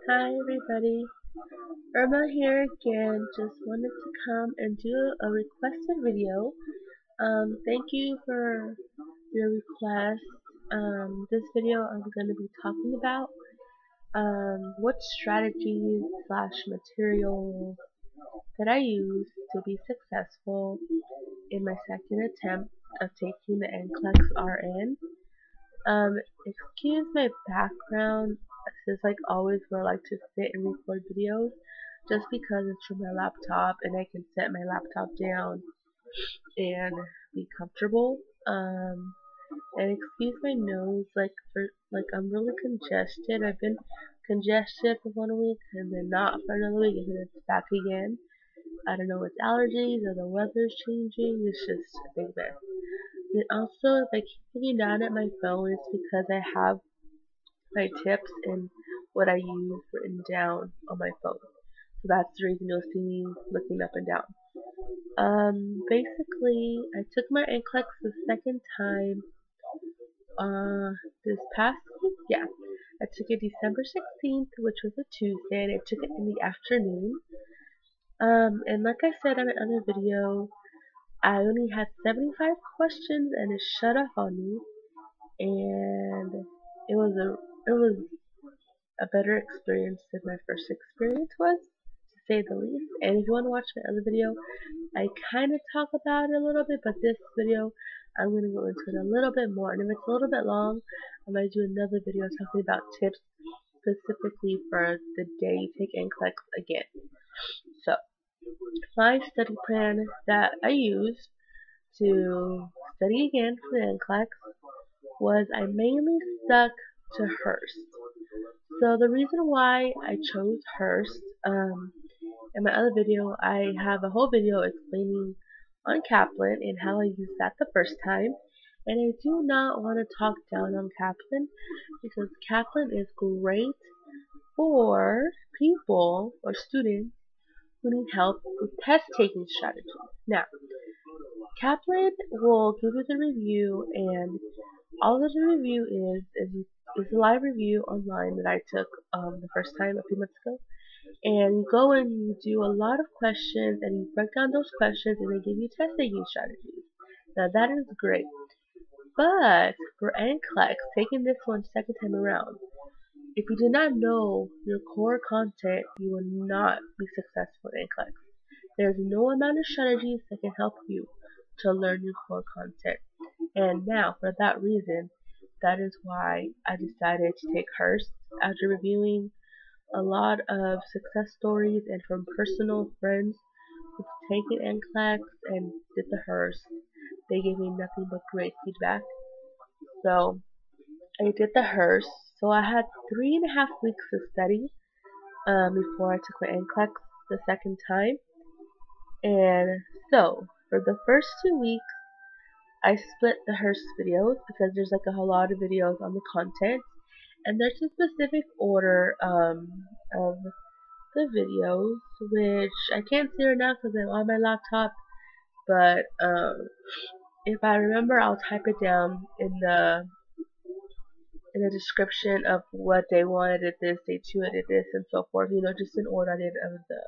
Hi everybody, Irma here again. Just wanted to come and do a requested video. Thank you for your request. This video I'm going to be talking about what strategies slash materials that I use to be successful in my second attempt of taking the NCLEX-RN. Excuse my background. This is like always where I like to sit and record videos just because it's from my laptop and I can set my laptop down and be comfortable. And excuse my nose, I'm really congested. I've been congested for 1 week and then not for another week and then it's back again. I don't know, it's allergies or the weather's changing. It's just a big mess. And also, if I keep looking down at my phone, it's because I have my tips and what I use written down on my phone. So that's the reason you'll see me looking up and down. Basically, I took my NCLEX the second time this past week. Yeah, I took it December 16th, which was a Tuesday, and I took it in the afternoon. And like I said in my other video, I only had 75 questions and it shut off on me, and it was a better experience than my first experience was, to say the least. And if you want to watch my other video, I kind of talk about it a little bit, but this video I'm going to go into it a little bit more, and if it's a little bit long, I might do another video talking about tips specifically for the day you take NCLEX again. So my study plan that I used to study again for the NCLEX was I mainly stuck to Hurst. So the reason why I chose Hurst, in my other video, I have a whole video explaining on Kaplan and how I used that the first time. And I do not want to talk down on Kaplan because Kaplan is great for people or students who need help with test taking strategies. Now, Kaplan will give you the review, and all that the review is a live review online that I took the first time a few months ago. And you go and you do a lot of questions and you break down those questions and they give you test taking strategies. Now that is great. But for NCLEX, taking this one second time around, if you do not know your core content, you will not be successful in NCLEX. There's no amount of strategies that can help you to learn your core content. And now, for that reason, that is why I decided to take Hurst after reviewing a lot of success stories and from personal friends who've taken NCLEX and did the Hurst. They gave me nothing but great feedback. So I did the Hurst. So I had 3.5 weeks to study before I took my NCLEX the second time. And so for the first 2 weeks, I split the Hurst videos because there's like a whole lot of videos on the content, and there's a specific order of the videos, which I can't see right now because I'm on my laptop, but if I remember, I'll type it down in the description of what day 1 I did this, day 2 I did this, and so forth, you know, just in order I did of the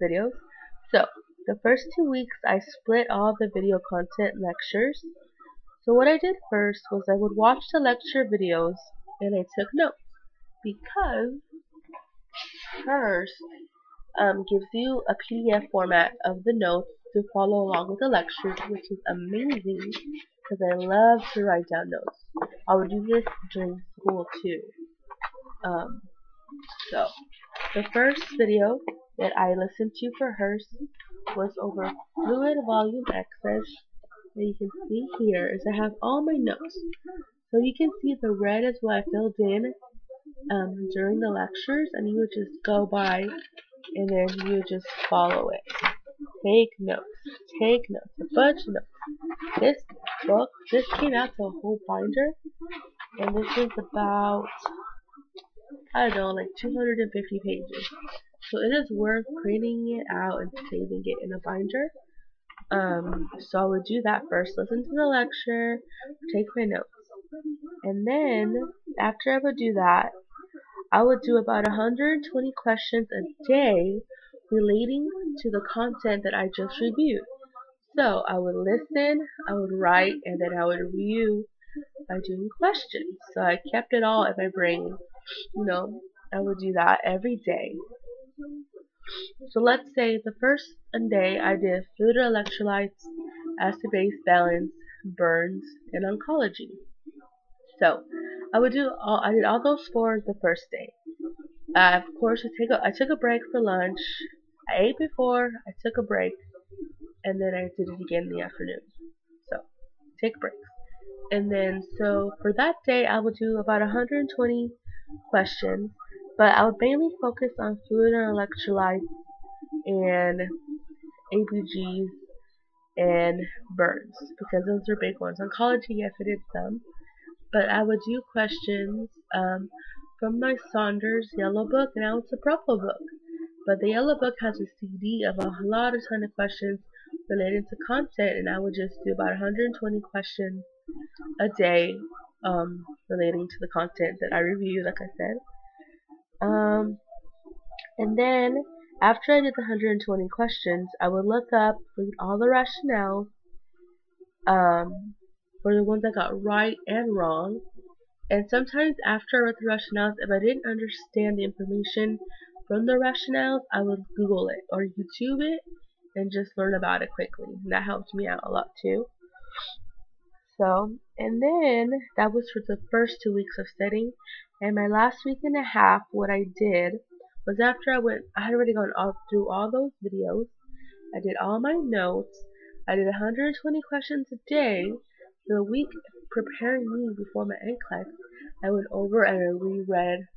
videos. So the first 2 weeks I split all the video content lectures. So what I did first was I would watch the lecture videos and I took notes, because Hurst gives you a PDF format of the notes to follow along with the lectures, which is amazing because I love to write down notes. I would do this during school too. So the first video that I listened to for Hurst was over fluid volume excess. And you can see here is I have all my notes. So you can see the red is what I filled in during the lectures, and you would just go by and then you would just follow it. Take notes, a bunch of notes. This book, this came out to a whole binder, and this is about, I don't know, like 250 pages. So it is worth printing it out and saving it in a binder. So I would do that first, listen to the lecture, take my notes. And then, after I would do that, I would do about 120 questions a day relating to the content that I just reviewed. So I would listen, I would write, and then I would review by doing questions. So I kept it all in my brain. I would do that every day. So let's say the first day I did fluid or electrolytes, acid-base balance, burns, and oncology. So I did all those for the first day. Of course, I took a break for lunch. I ate before, I took a break, and then I did it again in the afternoon. So take breaks. And then so for that day, I would do about 120 questions, but I would mainly focus on fluid or electrolytes and ABGs and burns because those are big ones. Oncology, yes, I did some, but I would do questions from my Saunders yellow book, and now it's a purple book. But the yellow book has a CD of a ton of questions related to content, and I would just do about 120 questions a day relating to the content that I reviewed, like I said. And then after I did the 120 questions, I would look up, read all the rationales for the ones I got right and wrong. And sometimes after I read the rationales, if I didn't understand the information from the rationales, I would Google it or YouTube it and just learn about it quickly. And that helped me out a lot too. So, and then that was for the first 2 weeks of studying. And my last week and a half, what I did was after I had already gone through all those videos. I did all my notes. I did 120 questions a day. The week preparing me before my NCLEX, I went over and I reread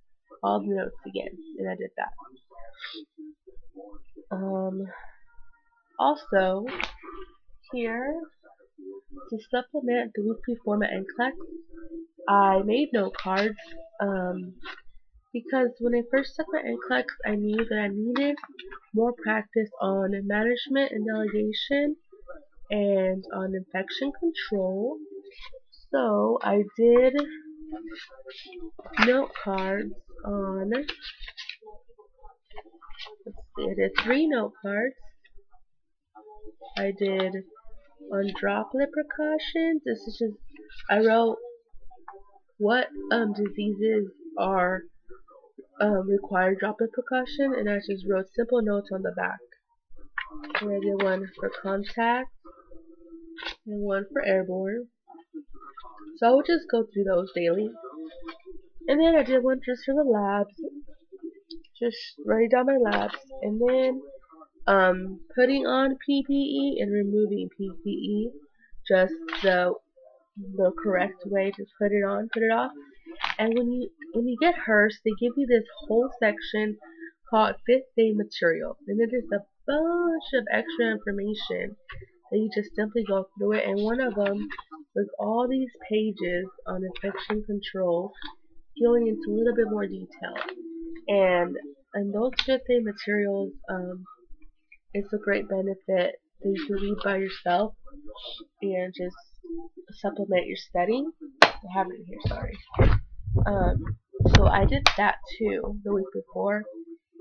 all the notes again, and I did that. Also, here, to supplement the week before my NCLEX, I made note cards, because when I first took my NCLEX, I knew that I needed more practice on management and delegation and on infection control. So I did note cards on, let's see, I did 3 note cards. I did on droplet precautions. This is just, I wrote what diseases are require droplet precaution, and I just wrote simple notes on the back. And I did one for contact and one for airborne. So I would just go through those daily. And then I did one just for the labs, just writing down my labs, and then putting on PPE and removing PPE, just the correct way to put it on, put it off. And when you get Hurst, they give you this whole section called 5th day material, and it is a bunch of extra information that you just simply go through it. And one of them was all these pages on infection control, going into a little bit more detail. And those 5th day materials, it's a great benefit that you can read by yourself and just supplement your studying. I have it in here, sorry. So I did that too the week before.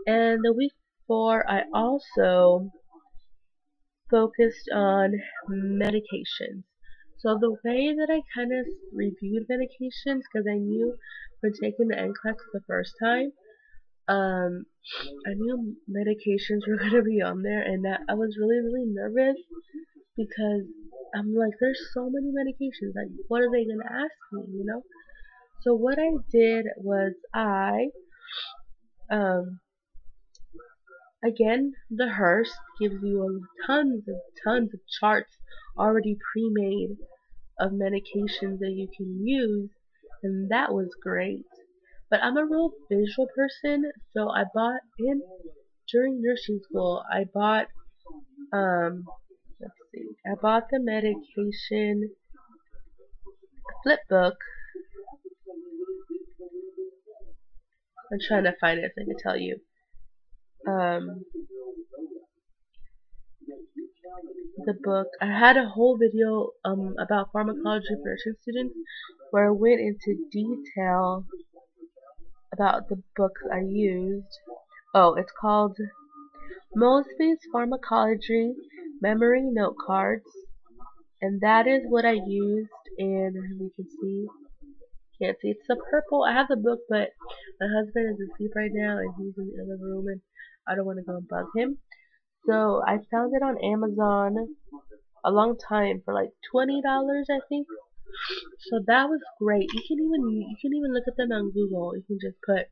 And the week before, I also focused on medications. So the way that I kind of reviewed medications, because I knew for taking the NCLEX the first time, I knew medications were going to be on there, and that I was really nervous because I'm like, there's so many medications, like what are they going to ask me, you know? So what I did was again, the Hurst gives you tons of charts already pre-made of medications that you can use, and that was great. But I'm a real visual person, so I bought during nursing school, I bought I bought the medication flip book. I'm trying to find it so I can tell you. The book, I had a whole video about pharmacology for nursing students where I went into detail about the books I used. Oh, it's called Mosby's Pharmacology Memory Note Cards, and that is what I used. And you can see, can't see, it's the purple. I have the book, but my husband is asleep right now, and he's in the other room, and I don't want to go and bug him. So I found it on Amazon a long time for like $20, I think. So that was great. You can even look at them on Google. You can just put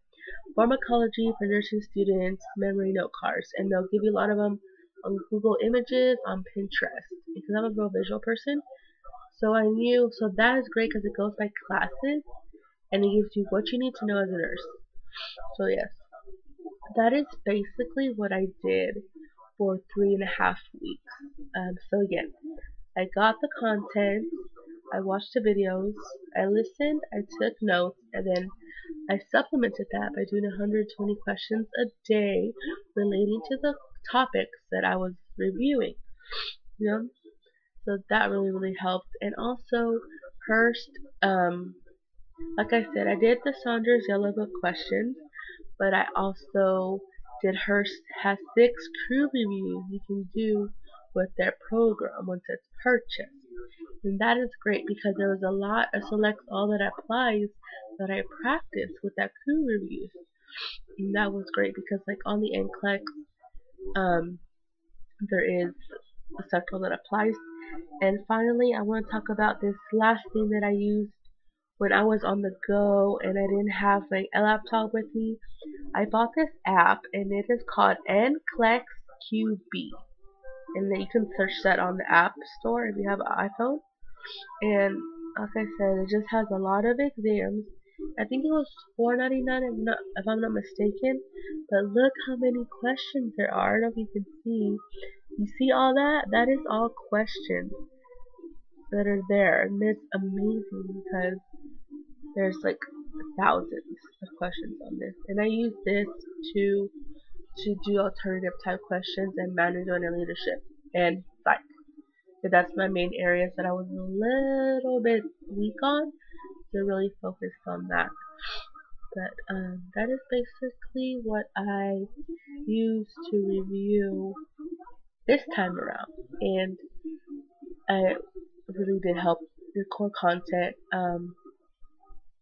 pharmacology for nursing students memory note cards, and they'll give you a lot of them on Google Images, on Pinterest. Because I'm a real visual person, so I knew. So that is great because it goes by classes, and it gives you what you need to know as a nurse. So yes, that is basically what I did for 3.5 weeks. So again, I got the content, I watched the videos, I listened, I took notes, and then I supplemented that by doing 120 questions a day relating to the topics that I was reviewing. You know, so that really helped. And also, Hurst, like I said, I did the Saunders Yellow Book questions, but I also did Hurst has 6 crew reviews you can do with their program once it's purchased. And that is great because there was a lot of select all that applies that I practiced with that crew reviews. And that was great because like on the NCLEX, there is a select all that applies. And finally, I want to talk about this last thing that I used when I was on the go and I didn't have my laptop with me. I bought this app and it is called NCLEX-QB. And then you can search that on the App Store if you have an iPhone. And like I said, it just has a lot of exams. I think it was $4.99 if I'm not mistaken. But look how many questions there are. I don't know if you can see. You see all that? That is all questions that are there. And it's amazing because there's like thousands of questions on this. And I use this to do alternative type questions and management and leadership and psych. So that's my main areas that I was a little bit weak on, so really focused on that. But that is basically what I used to review this time around, and I really did help. The core content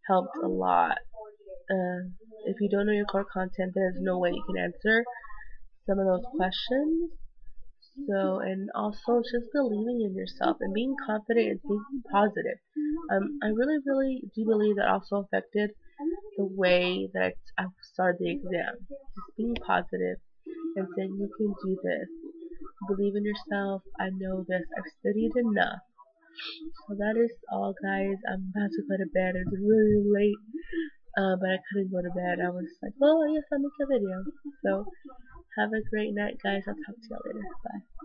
helped a lot. If you don't know your core content, there's no way you can answer some of those questions. So, and also just believing in yourself and being confident and thinking positive. I really do believe that also affected the way that I started the exam. Just being positive and saying you can do this. Believe in yourself. I know this. I've studied enough. So that is all, guys. I'm about to go to bed. It's really late, but I couldn't go to bed. I was like, well, I guess I'll make a video. So have a great night, guys. I'll talk to y'all later. Bye.